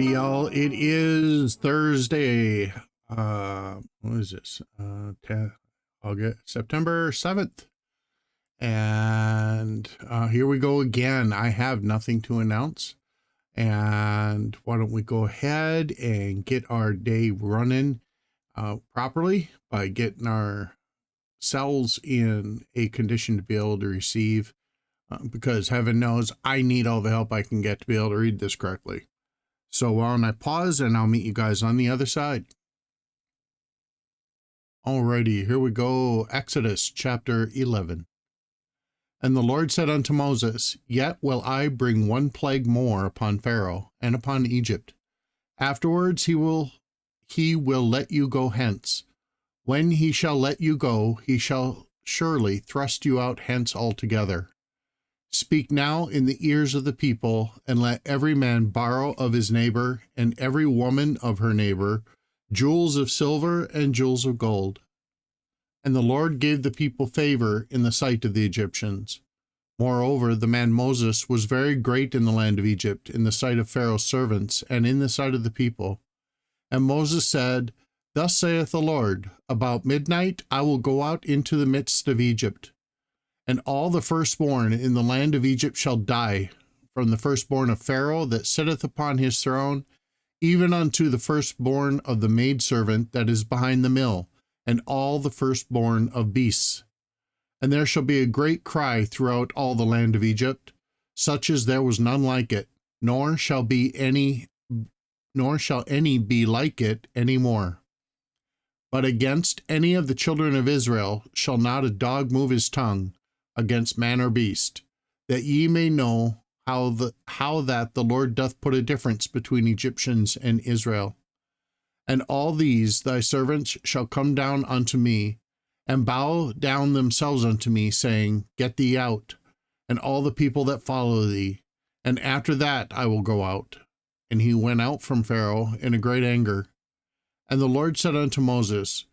Alrighty, y'all. It is Thursday. What is this? September 7th. And here we go again. I have nothing to announce. And why don't we go ahead and get our day running properly by getting our cells in a condition to be able to receive, because heaven knows I need all the help I can get to be able to read this correctly. So why don't I pause and I'll meet you guys on the other side. Alrighty, here we go. Exodus chapter 11. And the Lord said unto Moses, Yet will I bring one plague more upon Pharaoh and upon Egypt. Afterwards he will let you go hence. When he shall let you go, he shall surely thrust you out hence altogether. Speak now in the ears of the people, and let every man borrow of his neighbor, and every woman of her neighbor, jewels of silver and jewels of gold. And the Lord gave the people favor in the sight of the Egyptians. Moreover, the man Moses was very great in the land of Egypt, in the sight of Pharaoh's servants, and in the sight of the people. And Moses said, Thus saith the Lord, About midnight I will go out into the midst of Egypt. And all the firstborn in the land of Egypt shall die, from the firstborn of Pharaoh that sitteth upon his throne, even unto the firstborn of the maidservant that is behind the mill, and all the firstborn of beasts. And there shall be a great cry throughout all the land of Egypt, such as there was none like it, nor shall any be like it any more. But against any of the children of Israel shall not a dog move his tongue, against man or beast, that ye may know how that the Lord doth put a difference between Egyptians and Israel. And all these thy servants shall come down unto me, and bow down themselves unto me, saying, Get thee out, and all the people that follow thee, and after that I will go out. And he went out from Pharaoh in a great anger. And the Lord said unto Moses,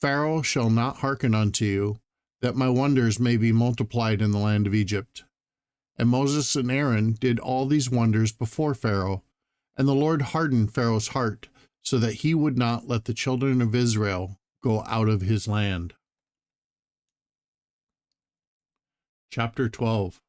Pharaoh shall not hearken unto you, that my wonders may be multiplied in the land of Egypt. And Moses and Aaron did all these wonders before Pharaoh, and the Lord hardened Pharaoh's heart, so that he would not let the children of Israel go out of his land. Chapter 12.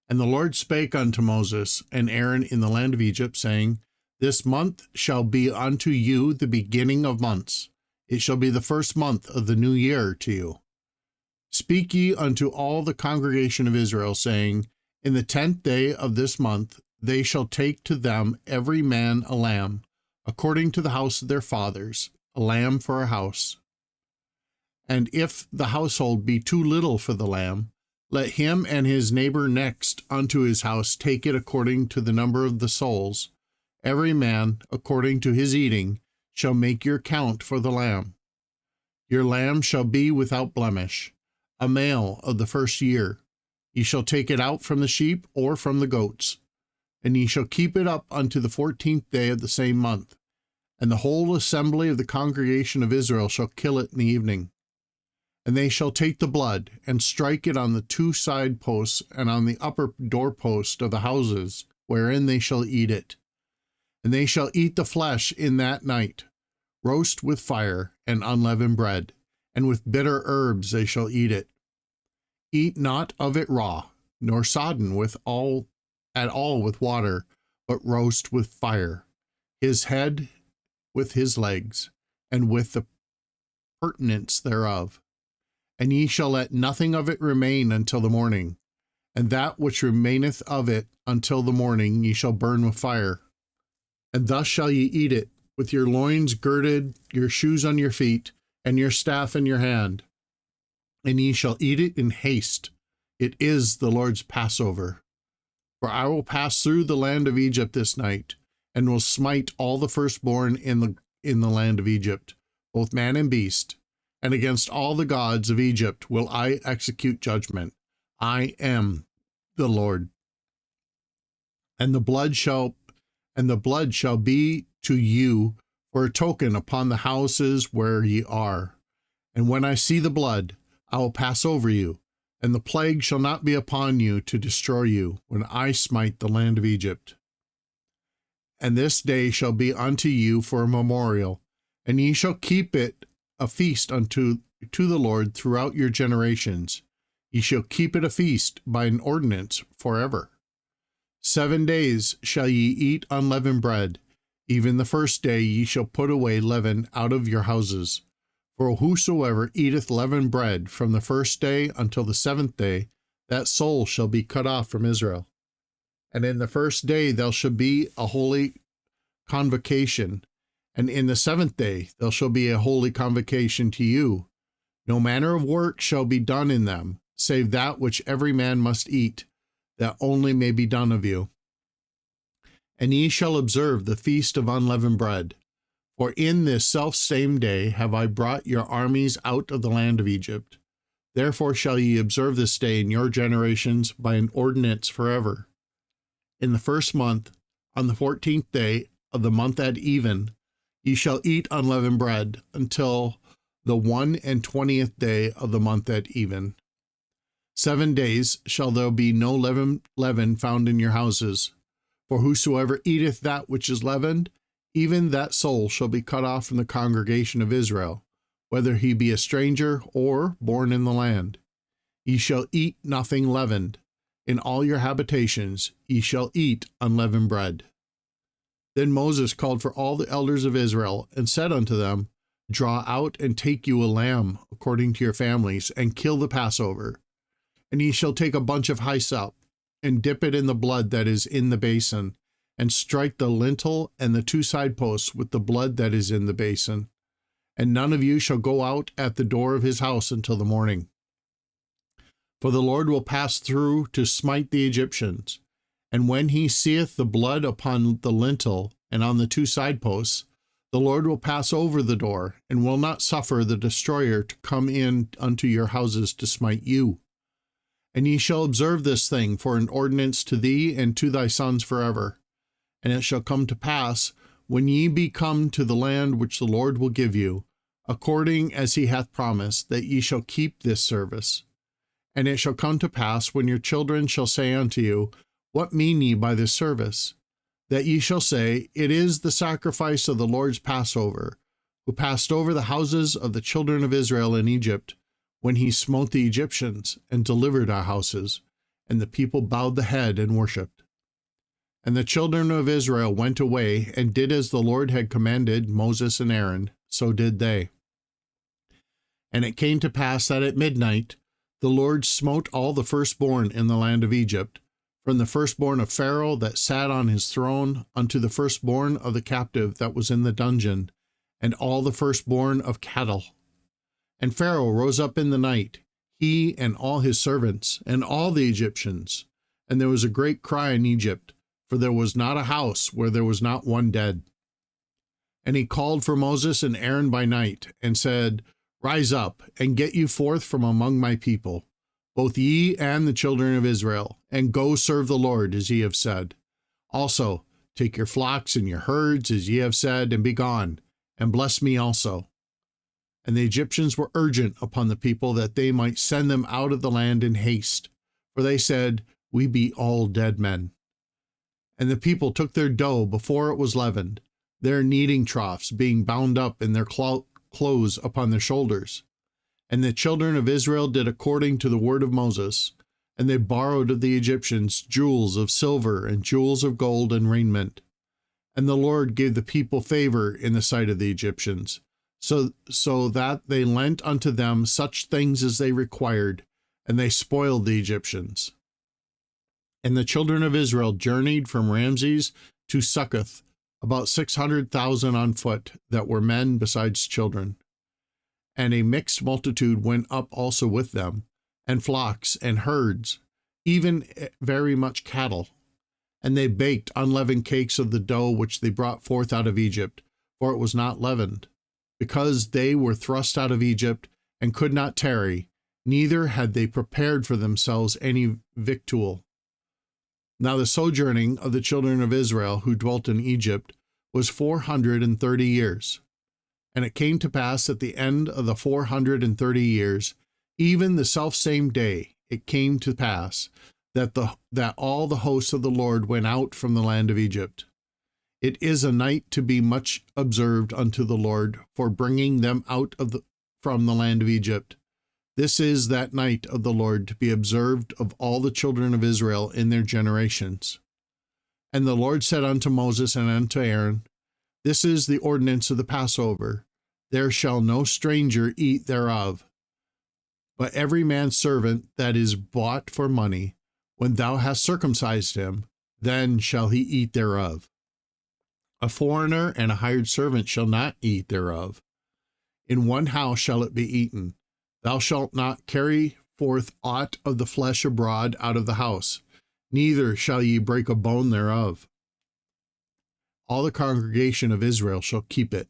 And the Lord spake unto Moses and Aaron in the land of Egypt, saying, This month shall be unto you the beginning of months. It shall be the first month of the new year to you. Speak ye unto all the congregation of Israel, saying, In the 10th day of this month they shall take to them every man a lamb, according to the house of their fathers, a lamb for a house. And if the household be too little for the lamb, let him and his neighbor next unto his house take it according to the number of the souls. Every man, according to his eating, shall make your count for the lamb. Your lamb shall be without blemish, a male of the first year. Ye shall take it out from the sheep or from the goats. And ye shall keep it up unto the 14th day of the same month. And the whole assembly of the congregation of Israel shall kill it in the evening. And they shall take the blood, and strike it on the two side posts, and on the upper doorpost of the houses, wherein they shall eat it. And they shall eat the flesh in that night, roast with fire and unleavened bread, and with bitter herbs they shall eat it. Eat not of it raw, nor sodden at all with water, but roast with fire, his head with his legs, and with the purtenance thereof. And ye shall let nothing of it remain until the morning, and that which remaineth of it until the morning ye shall burn with fire. And thus shall ye eat it, with your loins girded, your shoes on your feet, and your staff in your hand. And ye shall eat it in haste. It is the Lord's Passover. For I will pass through the land of Egypt this night, and will smite all the firstborn in the land of Egypt, both man and beast. And against all the gods of Egypt will I execute judgment. I am the Lord. And the blood shall be to you for a token upon the houses where ye are. And when I see the blood, I will pass over you, and the plague shall not be upon you to destroy you when I smite the land of Egypt. And this day shall be unto you for a memorial, and ye shall keep it a feast unto to the Lord throughout your generations. Ye shall keep it a feast by an ordinance forever. 7 days shall ye eat unleavened bread. Even the first day ye shall put away leaven out of your houses. For whosoever eateth leavened bread from the first day until the 7th day, that soul shall be cut off from Israel. And in the first day there shall be a holy convocation, and in the 7th day there shall be a holy convocation to you. No manner of work shall be done in them, save that which every man must eat, that only may be done of you. And ye shall observe the feast of unleavened bread. For in this selfsame day have I brought your armies out of the land of Egypt. Therefore shall ye observe this day in your generations by an ordinance forever. In the first month, on the 14th day of the month at even, ye shall eat unleavened bread until the 21st day of the month at even. 7 days shall there be no leaven found in your houses. For whosoever eateth that which is leavened, even that soul shall be cut off from the congregation of Israel, whether he be a stranger or born in the land. Ye shall eat nothing leavened. In all your habitations ye shall eat unleavened bread. Then Moses called for all the elders of Israel, and said unto them, Draw out and take you a lamb according to your families, and kill the Passover. And ye shall take a bunch of hyssop, and dip it in the blood that is in the basin, and strike the lintel and the 2 side posts with the blood that is in the basin. And none of you shall go out at the door of his house until the morning. For the Lord will pass through to smite the Egyptians. And when he seeth the blood upon the lintel and on the 2 side posts, the Lord will pass over the door, and will not suffer the destroyer to come in unto your houses to smite you. And ye shall observe this thing for an ordinance to thee and to thy sons forever. And it shall come to pass, when ye be come to the land which the Lord will give you, according as he hath promised, that ye shall keep this service. And it shall come to pass, when your children shall say unto you, What mean ye by this service? That ye shall say, It is the sacrifice of the Lord's Passover, who passed over the houses of the children of Israel in Egypt, when he smote the Egyptians, and delivered our houses. And the people bowed the head and worshipped. And the children of Israel went away, and did as the Lord had commanded Moses and Aaron, so did they. And it came to pass that at midnight the Lord smote all the firstborn in the land of Egypt, from the firstborn of Pharaoh that sat on his throne, unto the firstborn of the captive that was in the dungeon, and all the firstborn of cattle. And Pharaoh rose up in the night, he and all his servants, and all the Egyptians. And there was a great cry in Egypt, for there was not a house where there was not one dead. And he called for Moses and Aaron by night, and said, Rise up, and get you forth from among my people, both ye and the children of Israel, and go serve the Lord, as ye have said. Also, take your flocks and your herds, as ye have said, and be gone, and bless me also. And the Egyptians were urgent upon the people that they might send them out of the land in haste, for they said, We be all dead men. And the people took their dough before it was leavened, their kneading troughs being bound up in their clothes upon their shoulders. And the children of Israel did according to the word of Moses, and they borrowed of the Egyptians jewels of silver and jewels of gold and raiment. And the Lord gave the people favor in the sight of the Egyptians, so that they lent unto them such things as they required, and they spoiled the Egyptians. And the children of Israel journeyed from Ramses to Succoth, about 600,000 on foot, that were men besides children. And a mixed multitude went up also with them, and flocks and herds, even very much cattle. And they baked unleavened cakes of the dough which they brought forth out of Egypt, for it was not leavened, because they were thrust out of Egypt, and could not tarry, neither had they prepared for themselves any victual. Now the sojourning of the children of Israel who dwelt in Egypt was 430 years. And it came to pass at the end of the 430 years, even the selfsame day, it came to pass that all the hosts of the Lord went out from the land of Egypt. It is a night to be much observed unto the Lord for bringing them out from the land of Egypt. This is that night of the Lord to be observed of all the children of Israel in their generations. And the Lord said unto Moses and unto Aaron, This is the ordinance of the Passover. There shall no stranger eat thereof, but every man's servant that is bought for money, when thou hast circumcised him, then shall he eat thereof. A foreigner and a hired servant shall not eat thereof. In one house shall it be eaten. Thou shalt not carry forth aught of the flesh abroad out of the house, neither shall ye break a bone thereof. All the congregation of Israel shall keep it.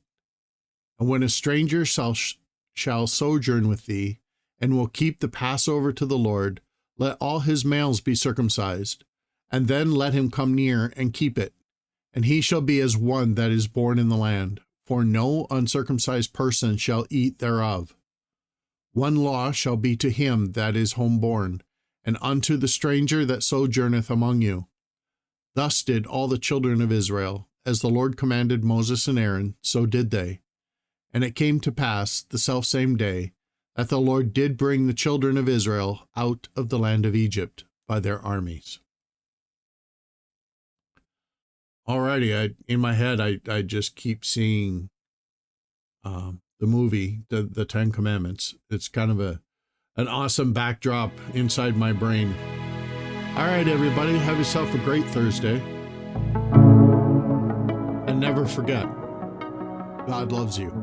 And when a stranger shall sojourn with thee, and will keep the Passover to the Lord, let all his males be circumcised, and then let him come near and keep it. And he shall be as one that is born in the land, for no uncircumcised person shall eat thereof. One law shall be to him that is homeborn, and unto the stranger that sojourneth among you. Thus did all the children of Israel, as the Lord commanded Moses and Aaron, so did they. And it came to pass the selfsame day, that the Lord did bring the children of Israel out of the land of Egypt by their armies. Alrighty, in my head, I just keep seeing the movie, the Ten Commandments. It's kind of an awesome backdrop inside my brain. All right, everybody, have yourself a great Thursday. And never forget, God loves you.